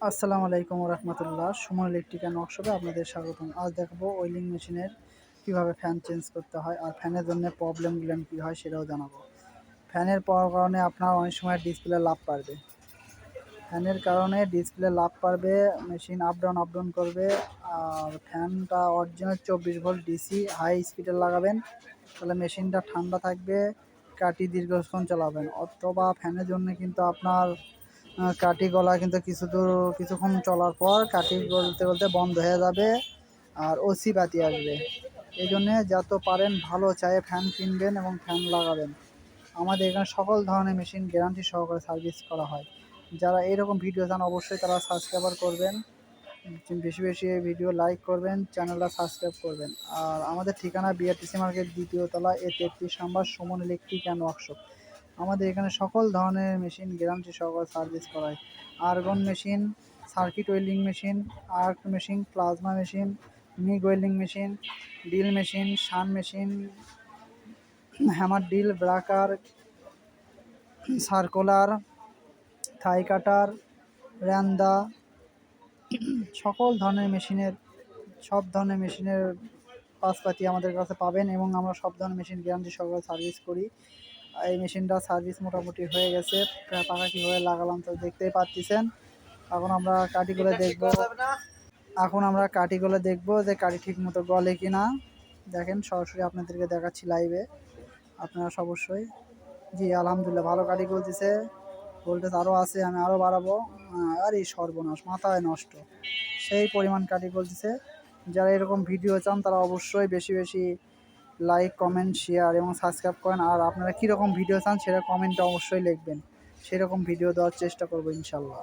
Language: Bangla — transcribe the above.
আসসালামু আলাইকুম রহমতুল্লাহ। সুমন ইলেকট্রিক্যাল ওয়ার্কশপে আপনাদের স্বাগতম। আজ দেখাবো ওয়েল্ডিং মেশিনের কিভাবে ফ্যান চেঞ্জ করতে হয় আর ফ্যানের জন্য প্রবলেমগুলো কী হয় সেটাও জানাবো। ফ্যানের পাওয়ার কারণে আপনার অনেক সময় ডিসপ্লে লাভ পারবে, ফ্যানের কারণে ডিসপ্লে লাভ পারবে, মেশিন আপ ডাউন করবে। আর ফ্যানটা অরিজিনাল 24 ভোল্ট ডিসি হাই স্পিডে লাগাবেন, তাহলে মেশিনটা ঠান্ডা থাকবে, কাটি দীর্ঘক্ষণ চালাবেন। অথবা ফ্যানের জন্য কিন্তু আপনার কাঠি গলা কিন্তু কিছুক্ষণ চলার পর কাঠি গলতে গলতে বন্ধ হয়ে যাবে আর ওসি বাতি আসবে। এই জন্যে যত পারেন ভালো চায়ে ফ্যান কিনবেন এবং ফ্যান লাগাবেন। আমাদের এখানে সকল ধরনের মেশিন গ্যারান্টি সহকারে সার্ভিস করা হয়। যারা এইরকম ভিডিও চান অবশ্যই তারা সাবস্ক্রাইবার করবেন, বেশি বেশি ভিডিও লাইক করবেন, চ্যানেলটা সাবস্ক্রাইব করবেন। আর আমাদের ঠিকানা বিআরটিসি মার্কেট 2য় তলা A33 নম্বর সুমন ইলেকট্রিক্যাল ওয়ার্কশপ। আমাদের এখানে সকল ধরনের মেশিন গ্যারান্টি সহকারে সার্ভিস করায়। Argon machine, circuit welding machine, arc machine, plasma machine, MIG welding machine, drill machine, শান machine, hammer drill, breaker, circular, থাই কাটার, র্যান্দা, সকল ধরনের মেশিনের সব ধরনের মেশিনের পাশপাতি আমাদের কাছে পাবেন এবং আমরা সব ধরনের মেশিন গ্যারান্টি সহকারে সার্ভিস করি। এই মেশিনটা সার্ভিস মোটামুটি হয়ে গেছে, পাখা কীভাবে লাগালাম তো দেখতেই পাচ্ছেন। এখন আমরা কাঠিগুলো দেখবো যে কাঠি ঠিক মতো গলে কি না। দেখেন, সরাসরি আপনাদেরকে দেখাচ্ছি লাইভে, আপনারা অবশ্যই। জি আলহামদুলিল্লাহ, ভালো কাঠি গলতেছে, ভোল্টেজ আরও আছে, আমি আরও বাড়াবো। আর এই সর্বনাশ, মাথায় নষ্ট, সেই পরিমাণ কাঠি গলতেছে। যারা এরকম ভিডিও চান তারা অবশ্যই বেশি বেশি লাইক, কমেন্ট, শেয়ার এবং সাবস্ক্রাইব করেন। আর আপনারা কীরকম ভিডিও চান সেটা কমেন্টে অবশ্যই লিখবেন, সেরকম ভিডিও দেওয়ার চেষ্টা করবো ইনশাল্লাহ।